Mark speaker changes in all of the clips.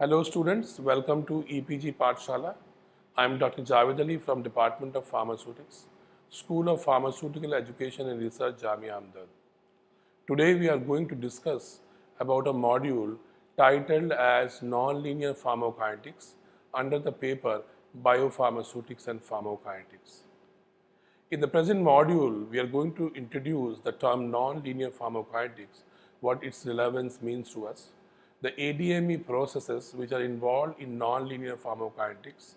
Speaker 1: Hello students, welcome to EPG Pathshala. I am Dr. Javed Ali from Department of Pharmaceutics, School of Pharmaceutical Education and Research, Jamia Ahmedabad. Today we are going to discuss about a module titled as Nonlinear Pharmacokinetics under the paper Biopharmaceutics and Pharmacokinetics. In the present module, we are going to introduce the term nonlinear pharmacokinetics, what its relevance means to us, the ADME processes which are involved in nonlinear pharmacokinetics,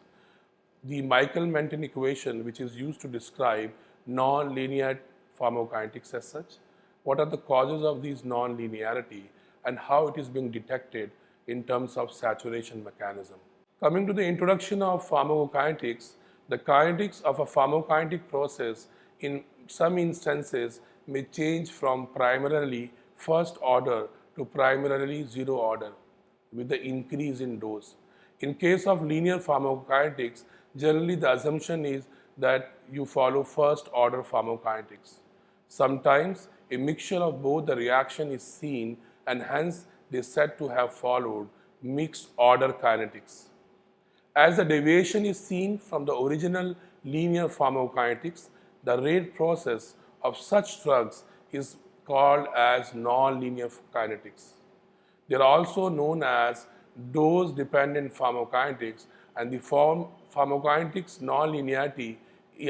Speaker 1: the Michael-Menten equation which is used to describe nonlinear pharmacokinetics as such, what are the causes of these nonlinearity and how it is being detected in terms of saturation mechanism. Coming to the introduction of pharmacokinetics, the kinetics of a pharmacokinetic process in some instances may change from primarily first order to primarily zero order with the increase in dose. In case of linear pharmacokinetics, generally the assumption is that you follow first order pharmacokinetics. Sometimes a mixture of both the reaction is seen and hence they are said to have followed mixed order kinetics. As the deviation is seen from the original linear pharmacokinetics, the rate process of such drugs is called as nonlinear kinetics. They are also known as dose-dependent pharmacokinetics, and the pharmacokinetics nonlinearity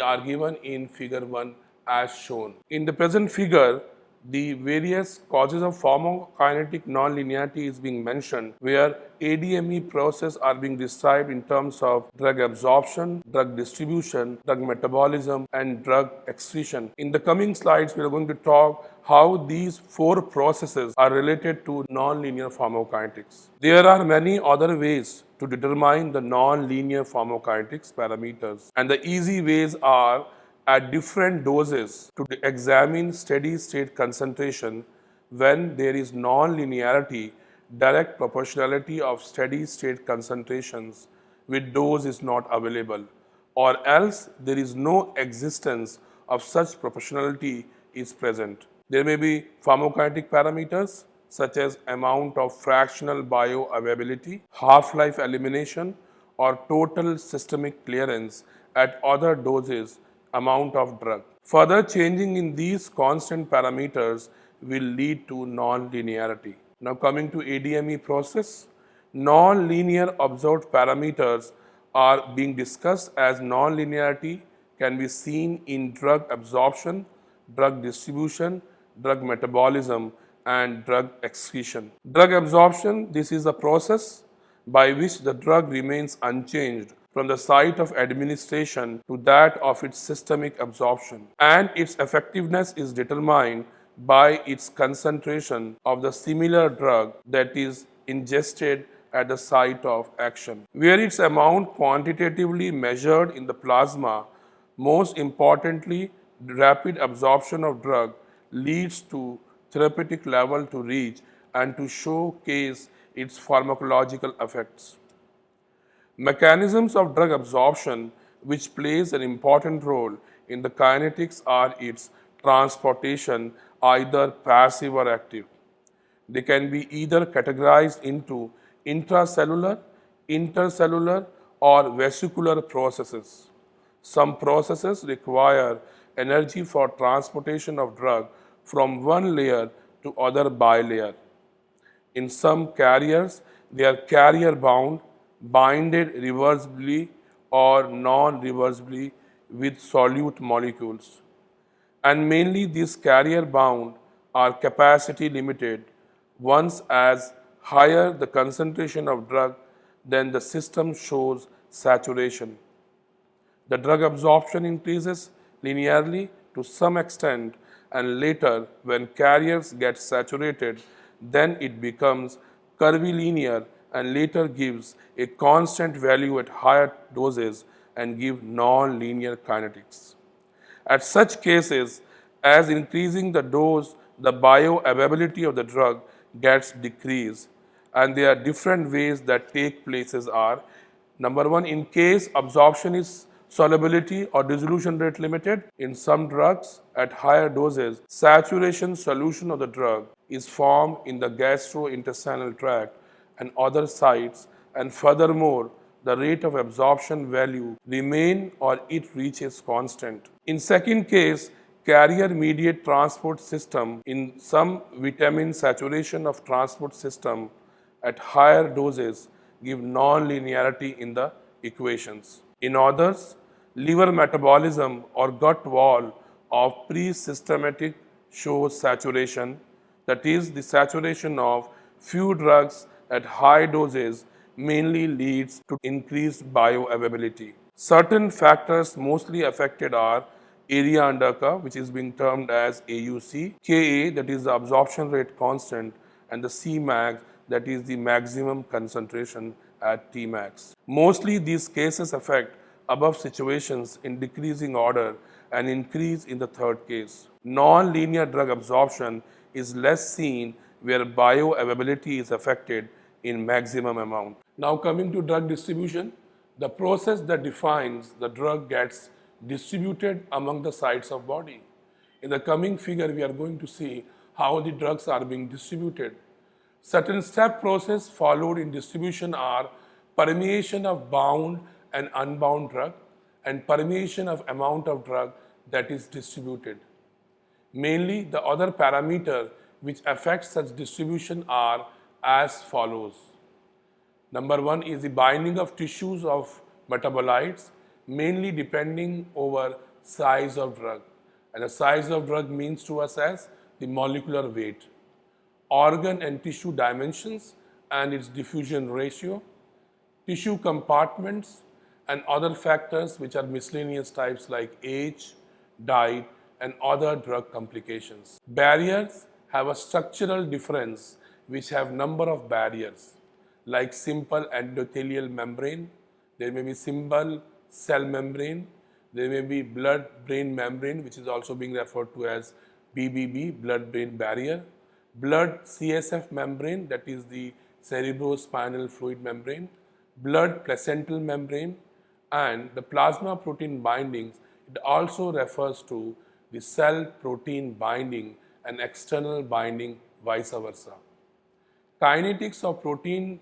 Speaker 1: are given in figure 1 as shown. In the present figure, the various causes of pharmacokinetic nonlinearity is being mentioned, where ADME process are being described in terms of drug absorption, drug distribution, drug metabolism, and drug excretion. In the coming slides, we are going to talk how these four processes are related to nonlinear pharmacokinetics. There are many other ways to determine the nonlinear pharmacokinetics parameters, and the easy ways are at different doses to examine steady state concentration when there is non-linearity, direct proportionality of steady state concentrations with dose is not available, or else there is no existence of such proportionality is present. There may be pharmacokinetic parameters such as amount of fractional bioavailability, half-life elimination, or total systemic clearance at other doses amount of drug. Further changing in these constant parameters will lead to non-linearity. Now coming to ADME process, non-linear observed parameters are being discussed as non-linearity can be seen in drug absorption, drug distribution, drug metabolism, and drug excretion. Drug absorption, this is a process by which the drug remains unchanged from the site of administration to that of its systemic absorption, and its effectiveness is determined by its concentration of the similar drug that is ingested at the site of action, where its amount quantitatively measured in the plasma. Most importantly, rapid absorption of drug leads to therapeutic level to reach and to showcase its pharmacological effects. Mechanisms of drug absorption which plays an important role in the kinetics are its transportation, either passive or active. They can be either categorized into intracellular, intercellular, or vesicular processes. Some processes require energy for transportation of drug from one layer to other bilayer. In some carriers, they are carrier bound, binded reversibly or non-reversibly with solute molecules. And mainly these carrier bound are capacity limited. Once as higher the concentration of drug, then the system shows saturation. The drug absorption increases linearly to some extent, and later when carriers get saturated, then it becomes curvilinear and later gives a constant value at higher doses and give non-linear kinetics. At such cases, as increasing the dose, the bioavailability of the drug gets decreased, and there are different ways that take places are: number one, in case absorption is solubility or dissolution rate limited. In some drugs at higher doses, saturation solution of the drug is formed in the gastrointestinal tract and other sites, and furthermore, the rate of absorption value remain or it reaches constant. In second case, carrier mediate transport system, in some vitamin saturation of transport system at higher doses give non-linearity in the equations. In others, liver metabolism or gut wall of pre-systematic shows saturation, that is, the saturation of few drugs at high doses mainly leads to increased bioavailability. Certain factors mostly affected are area under curve, which is being termed as AUC, Ka, that is the absorption rate constant, and the Cmax, that is the maximum concentration at Tmax. Mostly these cases affect above situations in decreasing order and increase in the third case. Non-linear drug absorption is less seen where bioavailability is affected in maximum amount. Now coming to drug distribution, the process that defines the drug gets distributed among the sites of body. In the coming figure, we are going to see how the drugs are being distributed. Certain step process followed in distribution are permeation of bound and unbound drug and permeation of amount of drug that is distributed. Mainly, the other parameter which affects such distribution are as follows. Number one is the binding of tissues of metabolites, mainly depending over size of drug. And the size of drug means to us as the molecular weight. Organ and tissue dimensions and its diffusion ratio, tissue compartments, and other factors which are miscellaneous types like age, diet, and other drug complications. Barriers have a structural difference which have number of barriers like simple endothelial membrane, there may be simple cell membrane, there may be blood-brain membrane which is also being referred to as BBB, blood-brain barrier, blood CSF membrane, that is the cerebrospinal fluid membrane, blood placental membrane, and the plasma protein bindings. It also refers to the cell protein binding and external binding, vice versa. Kinetics of protein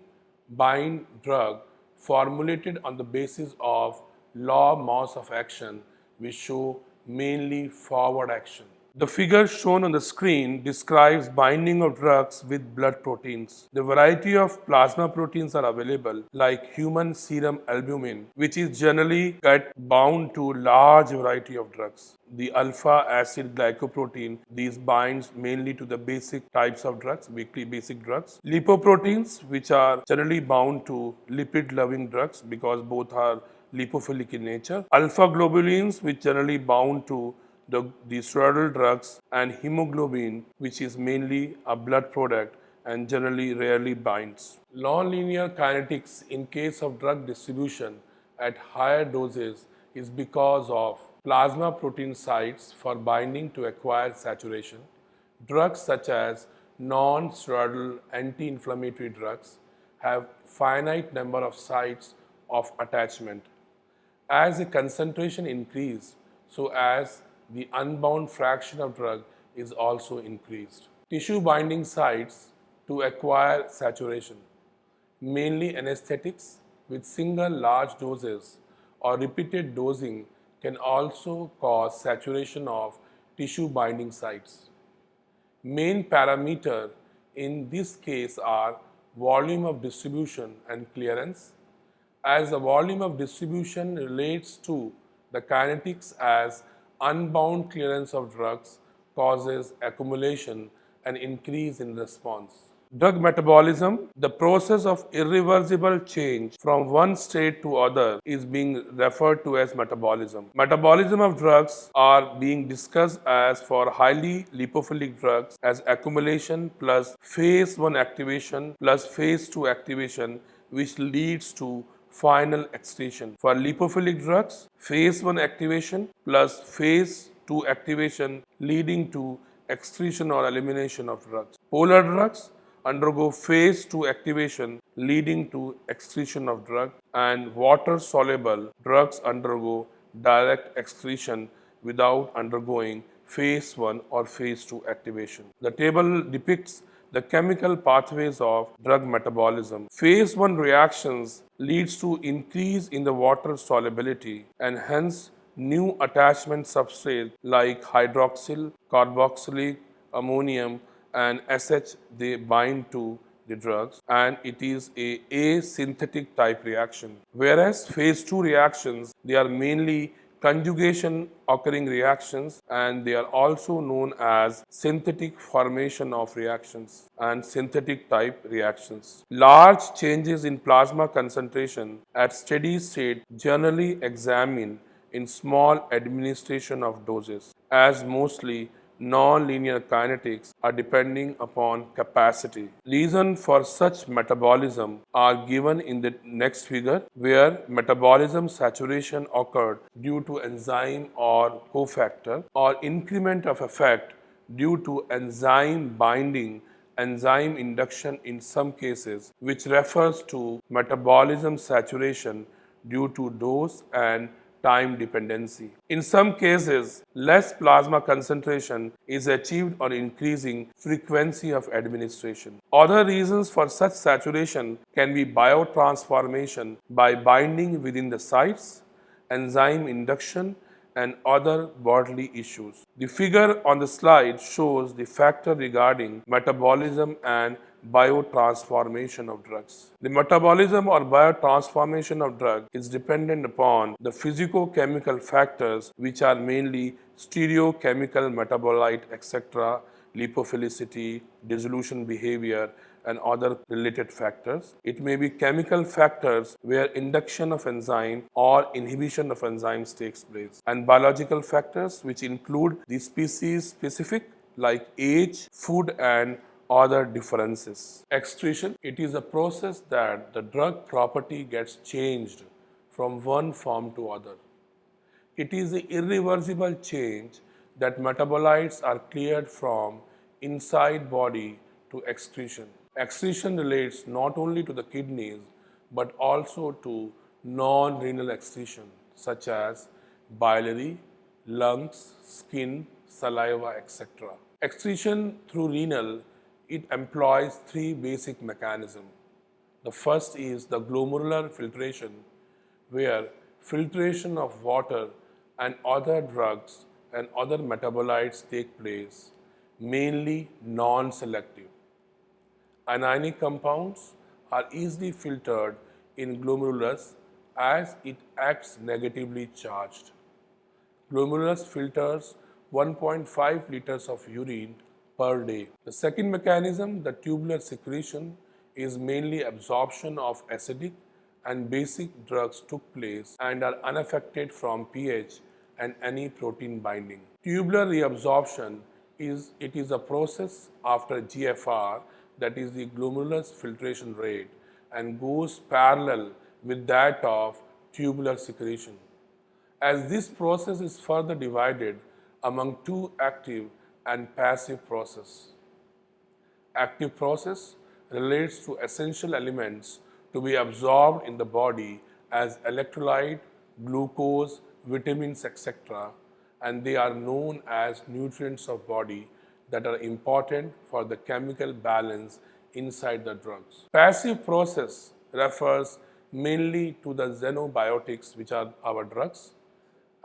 Speaker 1: bind drug formulated on the basis of law mass of action, which show mainly forward action. The figure shown on the screen describes binding of drugs with blood proteins. The variety of plasma proteins are available, like human serum albumin, which is generally get bound to large variety of drugs. The alpha acid glycoprotein, these binds mainly to the basic types of drugs, weekly basic drugs. Lipoproteins, which are generally bound to lipid-loving drugs because both are lipophilic in nature. Alpha globulins, which generally bound to the steroidal drugs, and hemoglobin, which is mainly a blood product and generally rarely binds. Non-linear kinetics in case of drug distribution at higher doses is because of plasma protein sites for binding to acquire saturation. Drugs such as non-steroidal anti-inflammatory drugs have finite number of sites of attachment. As the concentration increases, so as the unbound fraction of drug is also increased. Tissue binding sites to acquire saturation, mainly anesthetics with single large doses or repeated dosing can also cause saturation of tissue binding sites. Main parameter in this case are volume of distribution and clearance, as the volume of distribution relates to the kinetics as unbound clearance of drugs causes accumulation and increase in response. Drug metabolism, the process of irreversible change from one state to other, is being referred to as metabolism. Metabolism of drugs are being discussed as for highly lipophilic drugs as accumulation plus phase 1 activation plus phase 2 activation, which leads to final excretion. For lipophilic drugs, phase 1 activation plus phase 2 activation leading to excretion or elimination of drugs. Polar drugs undergo phase 2 activation leading to excretion of drug, and water soluble drugs undergo direct excretion without undergoing phase 1 or phase 2 activation. The table depicts the chemical pathways of drug metabolism. Phase 1 reactions leads to increase in the water solubility and hence new attachment substrate like hydroxyl, carboxylic, ammonium and SH they bind to the drugs, and it is a asynthetic type reaction. Whereas phase 2 reactions, they are mainly conjugation occurring reactions, and they are also known as synthetic formation of reactions and synthetic type reactions. Large changes in plasma concentration at steady state generally examined in small administration of doses, as mostly non-linear kinetics are depending upon capacity. Reason for such metabolism are given in the next figure, where metabolism saturation occurred due to enzyme or cofactor, or increment of effect due to enzyme binding, enzyme induction in some cases, which refers to metabolism saturation due to dose and time dependency. In some cases, less plasma concentration is achieved on increasing frequency of administration. Other reasons for such saturation can be biotransformation by binding within the sites, enzyme induction, and other bodily issues. The figure on the slide shows the factor regarding metabolism and biotransformation of drugs. The metabolism or biotransformation of drug is dependent upon the physicochemical factors, which are mainly stereochemical metabolite, etc., lipophilicity, dissolution behavior, and other related factors. It may be chemical factors where induction of enzyme or inhibition of enzymes takes place, and biological factors which include the species specific like age, food, and other differences. Excretion, it is a process that the drug property gets changed from one form to other. It is the irreversible change that metabolites are cleared from inside body to excretion. Excretion relates not only to the kidneys but also to non-renal excretion such as biliary, lungs, skin, saliva, etc. Excretion through renal, it employs three basic mechanisms. The first is the glomerular filtration, where filtration of water and other drugs and other metabolites take place, mainly non-selective. Anionic compounds are easily filtered in glomerulus as it acts negatively charged. Glomerulus filters 1.5 liters of urine per day. The second mechanism, the tubular secretion, is mainly absorption of acidic and basic drugs took place and are unaffected from pH and any protein binding. Tubular reabsorption is a process after GFR, that is the glomerulus filtration rate, and goes parallel with that of tubular secretion. As this process is further divided among two active and passive process. Active process relates to essential elements to be absorbed in the body as electrolyte, glucose, vitamins, etc., and they are known as nutrients of body that are important for the chemical balance inside the drugs. Passive process refers mainly to the xenobiotics, which are our drugs,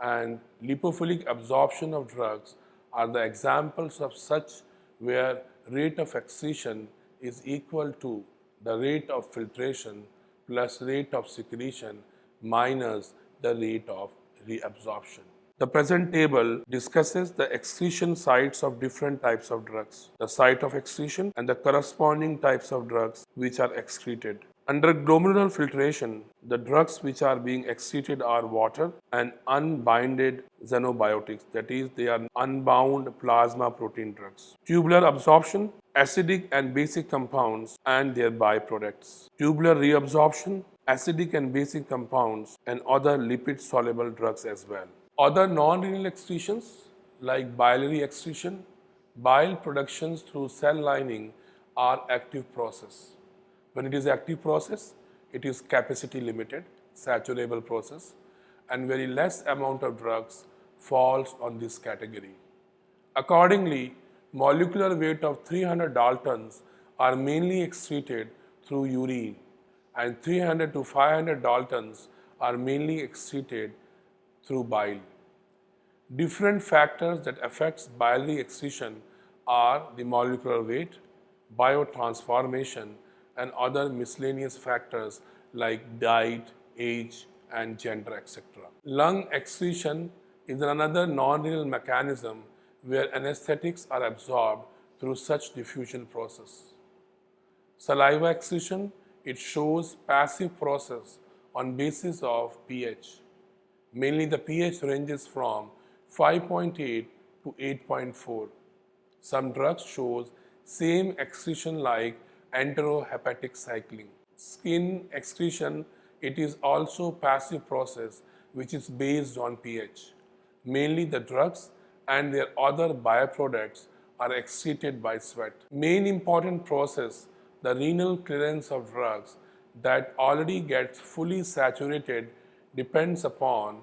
Speaker 1: and lipophilic absorption of drugs are the examples of such, where rate of excretion is equal to the rate of filtration plus rate of secretion minus the rate of reabsorption. The present table discusses the excretion sites of different types of drugs, the site of excretion and the corresponding types of drugs which are excreted. Under glomerular filtration, the drugs which are being excreted are water and unbinded xenobiotics, that is, they are unbound plasma protein drugs. Tubular absorption, acidic and basic compounds and their byproducts. Tubular reabsorption, acidic and basic compounds and other lipid-soluble drugs as well. Other non-renal excretions like biliary excretion, bile productions through cell lining are active process. When it is active process, it is capacity limited, saturable process, and very less amount of drugs falls on this category. Accordingly, molecular weight of 300 Daltons are mainly excreted through urine, and 300 to 500 Daltons are mainly excreted through bile. Different factors that affects biliary excretion are the molecular weight, biotransformation, and other miscellaneous factors like diet, age, and gender, etc. Lung excretion is another non-renal mechanism where anesthetics are absorbed through such diffusion process. Saliva excretion, it shows passive process on basis of pH. Mainly the pH ranges from 5.8 to 8.4. Some drugs shows same excretion like enterohepatic cycling. Skin excretion, it is also passive process which is based on pH. Mainly the drugs and their other byproducts are excreted by sweat. Main important process, the renal clearance of drugs that already gets fully saturated depends upon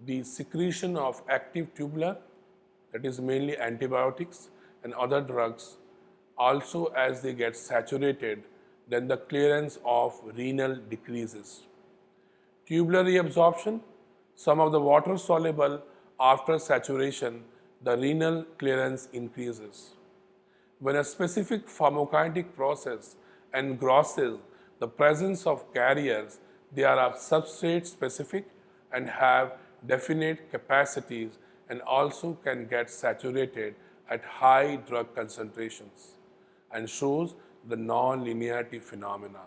Speaker 1: the secretion of active tubular, that is mainly antibiotics and other drugs. Also, as they get saturated, then the clearance of renal decreases. Tubular reabsorption, some of the water soluble after saturation, the renal clearance increases. When a specific pharmacokinetic process engrosses the presence of carriers, they are substrate specific and have definite capacities and also can get saturated at high drug concentrations and shows the non-linearity phenomena.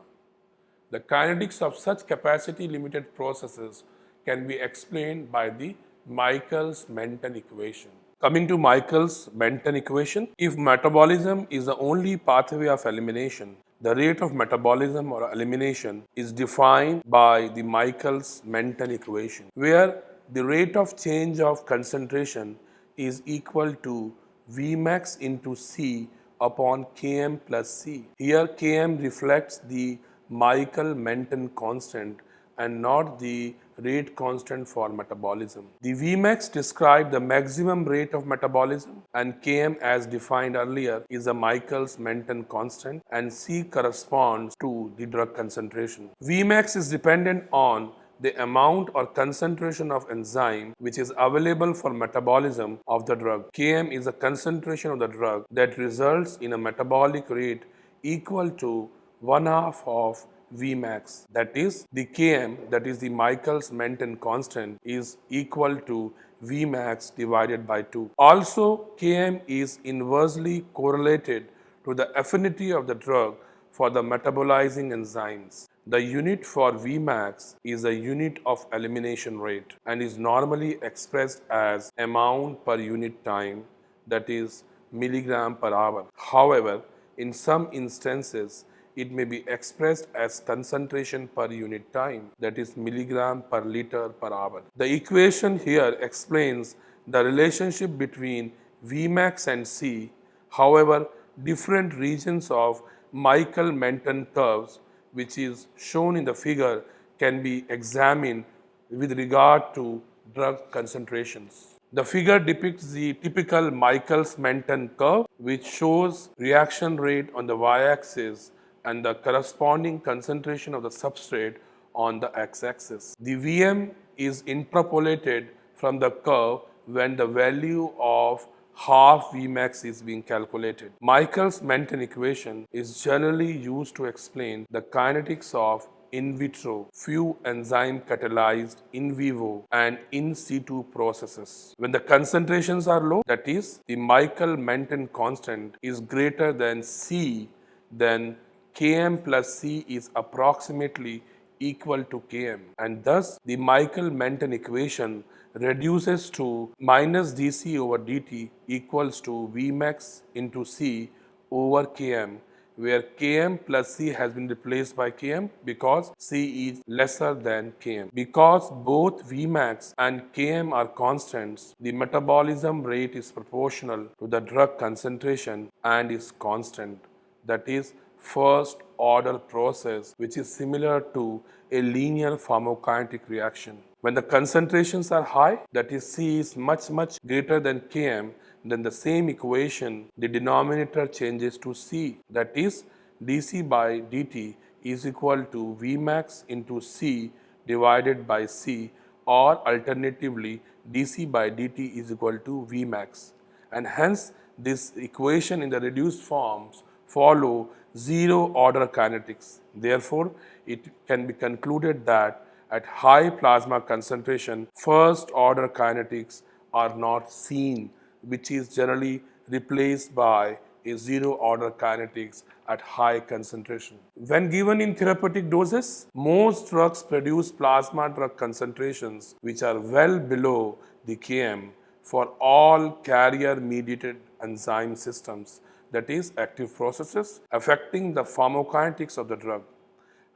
Speaker 1: The kinetics of such capacity-limited processes can be explained by the Michaelis-Menten equation. Coming to Michaelis-Menten equation, if metabolism is the only pathway of elimination, the rate of metabolism or elimination is defined by the Michaelis-Menten equation, where the rate of change of concentration is equal to Vmax into C upon Km plus C. Here Km reflects the Michaelis-Menten constant and not the rate constant for metabolism. The Vmax describes the maximum rate of metabolism and Km as defined earlier is a Michaelis-Menten constant and C corresponds to the drug concentration. Vmax is dependent on the amount or concentration of enzyme which is available for metabolism of the drug. Km is the concentration of the drug that results in a metabolic rate equal to 1/2 of Vmax. That is, the Km, that is the Michaelis-Menten constant, is equal to Vmax divided by 2. Also, Km is inversely correlated to the affinity of the drug for the metabolizing enzymes. The unit for Vmax is a unit of elimination rate and is normally expressed as amount per unit time, that is milligram per hour. However, in some instances, it may be expressed as concentration per unit time, that is milligram per liter per hour. The equation here explains the relationship between Vmax and C. However, different regions of Michaelis-Menten curves, which is shown in the figure, can be examined with regard to drug concentrations. The figure depicts the typical Michaelis-Menten curve, which shows reaction rate on the y-axis and the corresponding concentration of the substrate on the x-axis. The Vm is interpolated from the curve when the value of half Vmax is being calculated. Michaelis-Menten equation is generally used to explain the kinetics of in vitro, few enzyme catalyzed in vivo and in situ processes. When the concentrations are low, that is, the Michaelis-Menten constant is greater than C, then Km plus C is approximately equal to Km, and thus the Michaelis-Menten equation reduces to minus dC over dt equals to Vmax into C over Km, where Km plus C has been replaced by Km because C is lesser than Km. Because both Vmax and Km are constants, the metabolism rate is proportional to the drug concentration and is constant. That is, first order process which is similar to a linear pharmacokinetic reaction. When the concentrations are high, that is C is much greater than Km, then the same equation, the denominator changes to C, that is dC by dt is equal to Vmax into C divided by C, or alternatively dC by dt is equal to Vmax, and hence this equation in the reduced forms follow zero order kinetics. Therefore, it can be concluded that at high plasma concentration, first order kinetics are not seen, which is generally replaced by a zero order kinetics at high concentration. When given in therapeutic doses, most drugs produce plasma drug concentrations which are well below the Km for all carrier mediated enzyme systems, that is active processes affecting the pharmacokinetics of the drug.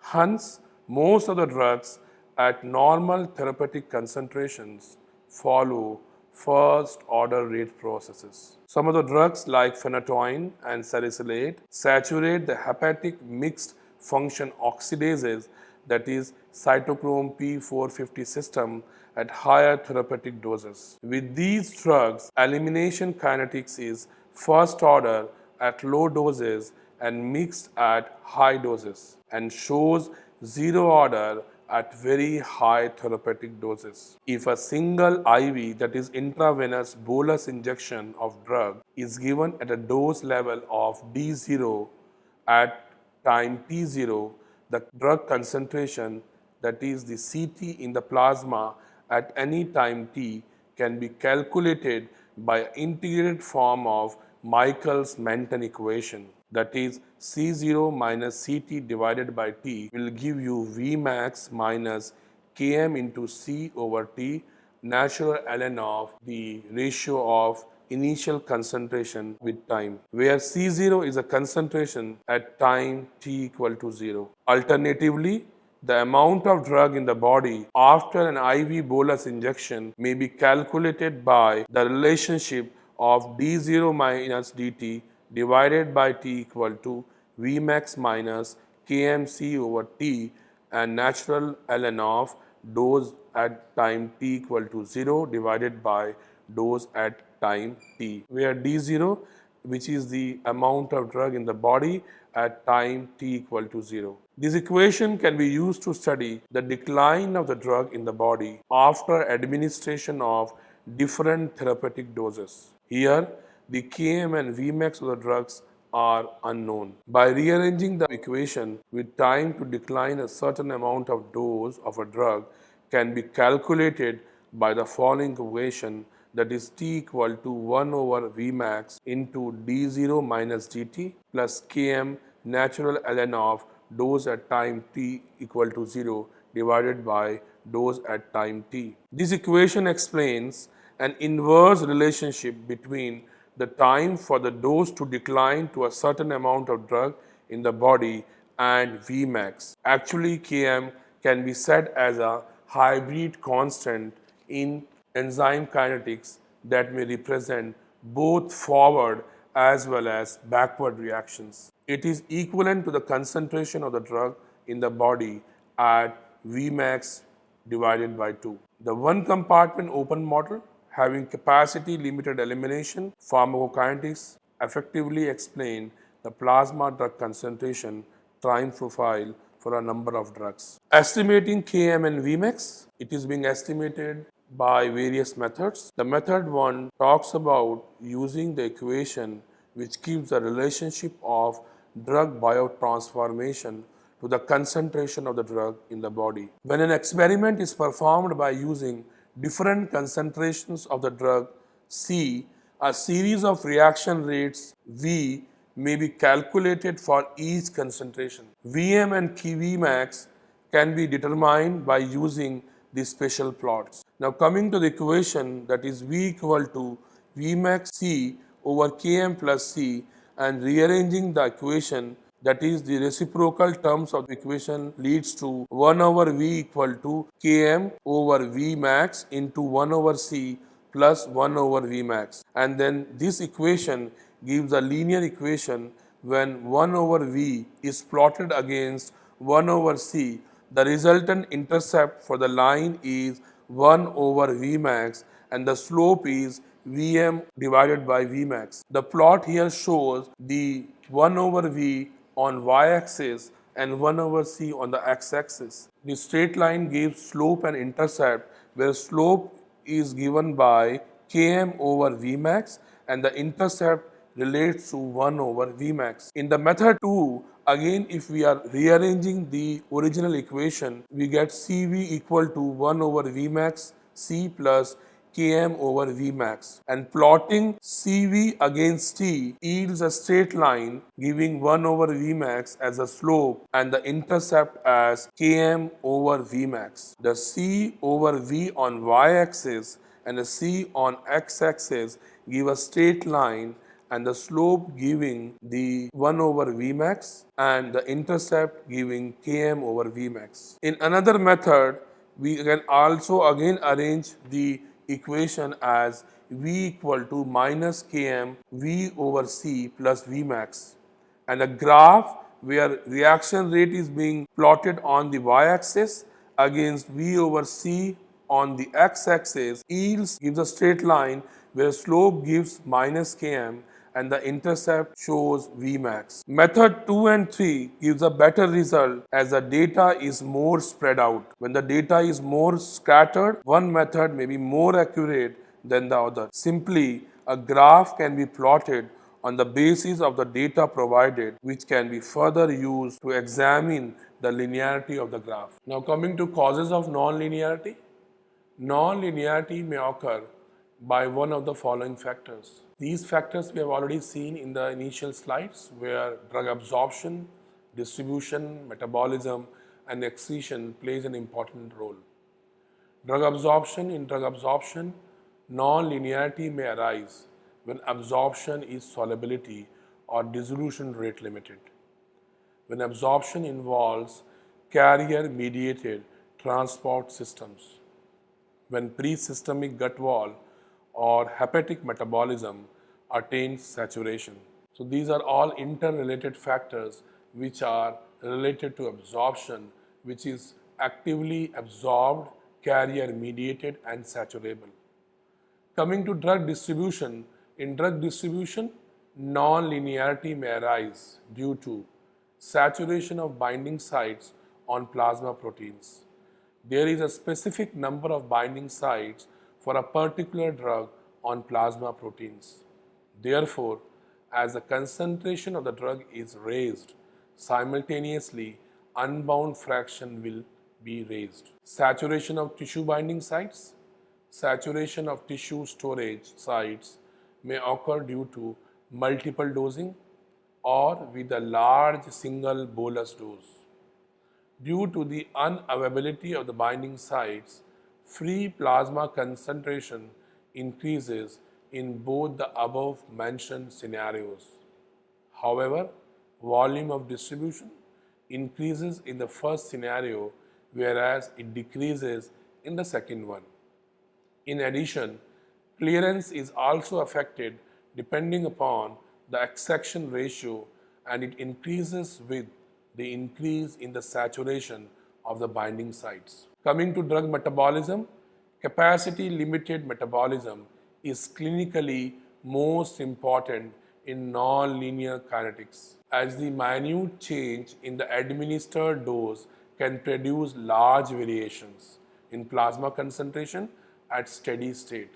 Speaker 1: Hence, most of the drugs at normal therapeutic concentrations follow first order rate processes. Some of the drugs like phenytoin and salicylate saturate the hepatic mixed function oxidases, that is cytochrome P450 system, at higher therapeutic doses. With these drugs, elimination kinetics is first order at low doses and mixed at high doses, and shows zero order at very high therapeutic doses. If a single IV, that is intravenous bolus injection of drug, is given at a dose level of D0 at time t0, the drug concentration, that is the CT in the plasma at any time t, can be calculated by integrated form of Michaelis-Menten equation, that is C0 minus Ct divided by T will give you Vmax minus Km into C over T, natural ln of the ratio of initial concentration with time, where C0 is a concentration at time t equal to 0. Alternatively, the amount of drug in the body after an IV bolus injection may be calculated by the relationship of d0 minus dt divided by t equal to Vmax minus Kmc over T, and natural ln of dose at time t equal to 0 divided by dose at time t, where d0, which is the amount of drug in the body at time t equal to 0. This equation can be used to study the decline of the drug in the body after administration of different therapeutic doses. Here, the Km and Vmax of the drugs are unknown. By rearranging the equation with time to decline, a certain amount of dose of a drug can be calculated by the following equation, that is T equal to 1 over Vmax into d0 minus dt plus Km natural ln of dose at time t equal to 0 divided by dose at time t. This equation explains an inverse relationship between the time for the dose to decline to a certain amount of drug in the body and Vmax. Actually, Km can be said as a hybrid constant in enzyme kinetics that may represent both forward as well as backward reactions. It is equivalent to the concentration of the drug in the body at Vmax divided by 2. The one compartment open model having capacity limited elimination pharmacokinetics effectively explain the plasma drug concentration time profile for a number of drugs. Estimating Km and Vmax, it is being estimated by various methods. The method 1 talks about using the equation which gives the relationship of drug biotransformation to the concentration of the drug in the body. When an experiment is performed by using different concentrations of the drug C, a series of reaction rates V may be calculated for each concentration. Vm and Vmax can be determined by using these special plots. Now coming to the equation, that is V equal to Vmax C over Km plus C, and rearranging the equation, that is the reciprocal terms of the equation leads to 1 over V equal to Km over Vmax into 1 over C plus 1 over Vmax, and then this equation gives a linear equation when 1 over V is plotted against 1 over C, the resultant intercept for the line is 1 over Vmax and the slope is Vm divided by Vmax. The plot here shows the 1 over V on y-axis and 1 over C on the x-axis. The straight line gives slope and intercept, where slope is given by Km over Vmax and the intercept relates to 1 over Vmax. In the method 2, again if we are rearranging the original equation, we get Cv equal to 1 over Vmax C plus Km over Vmax, and plotting Cv against T yields a straight line giving 1 over Vmax as a slope and the intercept as Km over Vmax. The C over V on y-axis and the C on x-axis give a straight line and the slope giving the 1 over Vmax and the intercept giving Km over Vmax. In another method, we can also again arrange the equation as V equal to minus Km V over C plus Vmax, and a graph where reaction rate is being plotted on the y-axis against V over C on the x-axis yields gives a straight line where slope gives minus Km and the intercept shows Vmax. Method 2 and 3 gives a better result as the data is more spread out. When the data is more scattered, one method may be more accurate than the other. Simply, a graph can be plotted on the basis of the data provided, which can be further used to examine the linearity of the graph. Now coming to causes of non-linearity. Non-linearity may occur by one of the following factors. These factors we have already seen in the initial slides, where drug absorption, distribution, metabolism, and excretion plays an important role. In drug absorption, non-linearity may arise when absorption is solubility or dissolution rate limited. When absorption involves carrier-mediated transport systems. When pre-systemic gut wall or hepatic metabolism attains saturation. So these are all interrelated factors which are related to absorption, which is actively absorbed, carrier mediated and saturable. Coming to drug distribution, in drug distribution, non-linearity may arise due to saturation of binding sites on plasma proteins. There is a specific number of binding sites for a particular drug on plasma proteins. Therefore, as the concentration of the drug is raised, simultaneously unbound fraction will be raised. Saturation of tissue binding sites. Saturation of tissue storage sites may occur due to multiple dosing or with a large single bolus dose. Due to the unavailability of the binding sites, free plasma concentration increases in both the above mentioned scenarios. However, volume of distribution increases in the first scenario, whereas it decreases in the second one. In addition, clearance is also affected depending upon the extraction ratio, and it increases with the increase in the saturation of the binding sites. Coming to drug metabolism, capacity limited metabolism is clinically most important in non-linear kinetics, as the minute change in the administered dose can produce large variations in plasma concentration at steady state.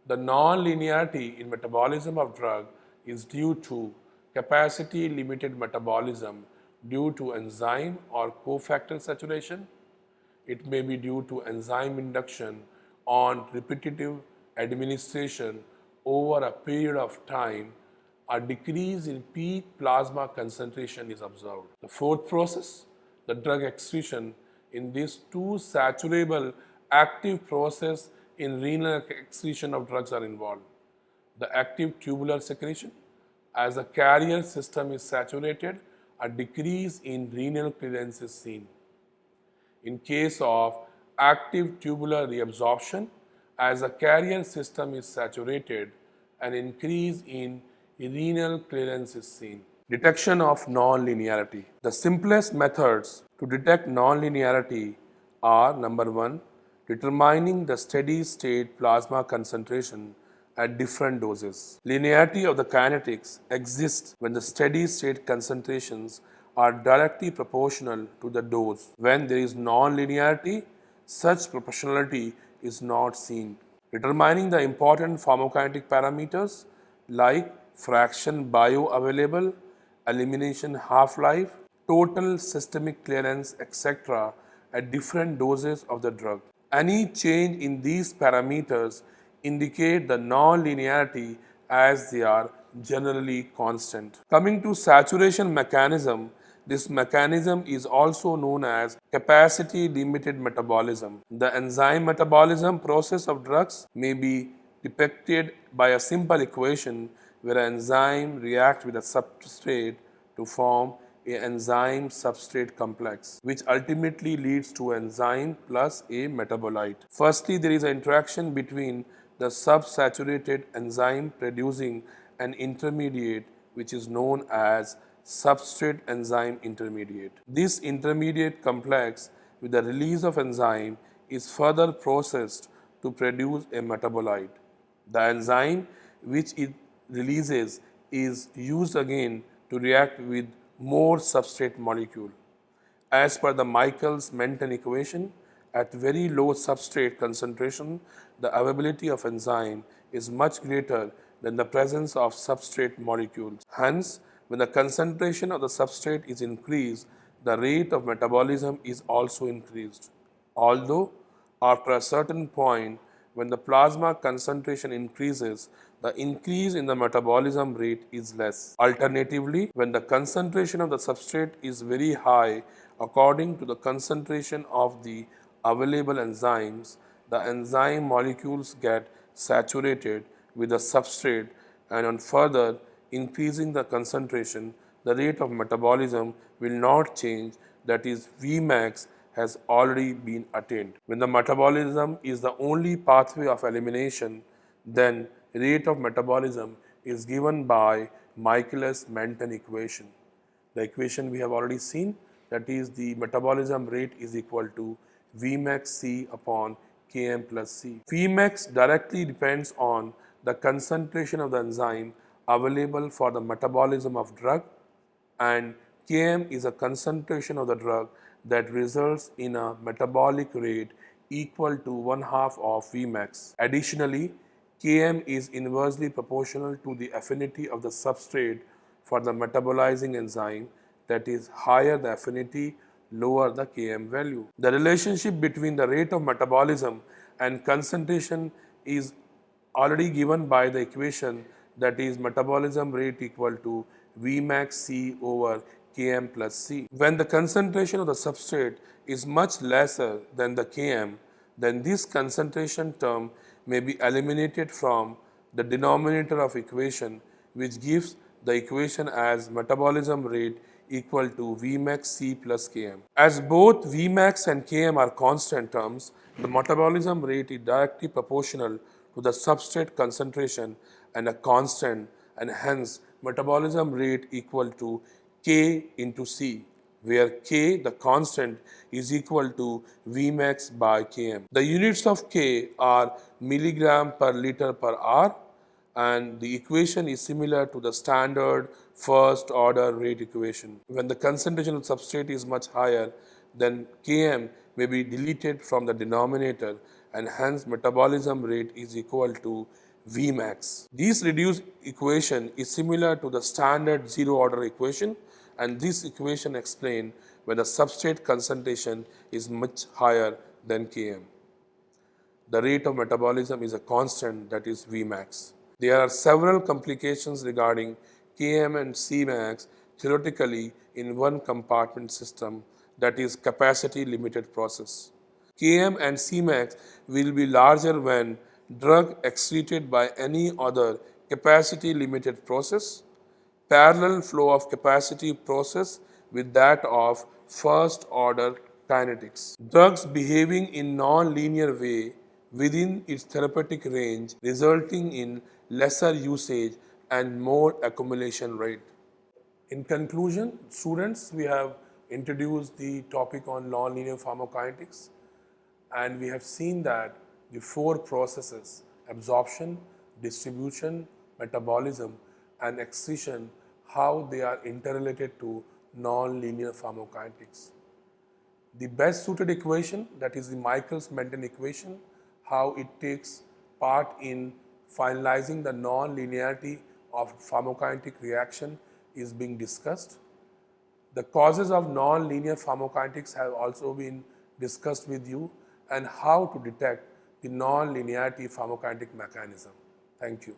Speaker 1: The non-linearity in metabolism of drug is due to capacity limited metabolism due to enzyme or cofactor saturation. It may be due to enzyme induction on repetitive administration over a period of time. A decrease in peak plasma concentration is observed. The fourth process, the drug excretion. In these two saturable active process in renal excretion of drugs are involved. The active tubular secretion. As the carrier system is saturated, a decrease in renal clearance is seen. In case of active tubular reabsorption, as the carrier system is saturated, an increase in renal clearance is seen. Detection of non-linearity. The simplest methods to detect non-linearity are: number one, determining the steady state plasma concentration at different doses. Linearity of the kinetics exists when the steady state concentrations are directly proportional to the dose. When there is non-linearity, such proportionality is not seen. Determining the important pharmacokinetic parameters like fraction bioavailable, elimination half-life, total systemic clearance, etc. at different doses of the drug. Any change in these parameters indicate the non-linearity as they are generally constant. Coming to saturation mechanism, this mechanism is also known as capacity limited metabolism. The enzyme metabolism process of drugs may be depicted by a simple equation where an enzyme reacts with a substrate to form a enzyme substrate complex, which ultimately leads to enzyme plus a metabolite. Firstly, there is an interaction between the subsaturated enzyme producing an intermediate which is known as substrate enzyme intermediate. This intermediate complex with the release of enzyme is further processed to produce a metabolite. The enzyme which it releases is used again to react with more substrate molecule. As per the Michaelis-Menten equation, at very low substrate concentration, the availability of enzyme is much greater than the presence of substrate molecules. Hence, when the concentration of the substrate is increased, the rate of metabolism is also increased. Although, after a certain point, when the plasma concentration increases, the increase in the metabolism rate is less. Alternatively, when the concentration of the substrate is very high, according to the concentration of the available enzymes, the enzyme molecules get saturated with the substrate, and on further increasing the concentration, the rate of metabolism will not change, that is, Vmax has already been attained. When the metabolism is the only pathway of elimination, then rate of metabolism is given by Michaelis-Menten equation. The equation we have already seen, that is the metabolism rate is equal to Vmax C upon Km plus C. Vmax directly depends on the concentration of the enzyme available for the metabolism of drug, and Km is a concentration of the drug that results in a metabolic rate equal to 1/2 of Vmax. Additionally, Km is inversely proportional to the affinity of the substrate for the metabolizing enzyme, that is, higher the affinity, lower the Km value. The relationship between the rate of metabolism and concentration is already given by the equation, that is metabolism rate equal to Vmax C over Km plus C. When the concentration of the substrate is much lesser than the Km, then this concentration term may be eliminated from the denominator of equation, which gives the equation as metabolism rate equal to Vmax C plus Km. As both Vmax and Km are constant terms, the metabolism rate is directly proportional to the substrate concentration and a constant, and hence metabolism rate equal to K into C, where K, the constant, is equal to Vmax by Km. The units of K are milligram per liter per hour, and the equation is similar to the standard first order rate equation. When the concentration of substrate is much higher, then Km may be deleted from the denominator, and hence metabolism rate is equal to Vmax. This reduced equation is similar to the standard zero order equation, and this equation explains when the substrate concentration is much higher than Km. The rate of metabolism is a constant, that is Vmax. There are several complications regarding Km and Cmax theoretically in one compartment system, that is capacity limited process. Km and Cmax will be larger when drug excreted by any other capacity limited process, parallel flow of capacity process with that of first order kinetics. Drugs behaving in non-linear way within its therapeutic range, resulting in lesser usage and more accumulation rate. In conclusion, students, we have introduced the topic on nonlinear pharmacokinetics, and we have seen that the four processes, absorption, distribution, metabolism, and excretion, how they are interrelated to nonlinear pharmacokinetics. The best suited equation, that is the Michaels-Menten equation, how it takes part in finalizing the non-linearity of pharmacokinetic reaction is being discussed. The causes of non-linear pharmacokinetics have also been discussed with you, and how to detect the non-linearity pharmacokinetic mechanism. Thank you.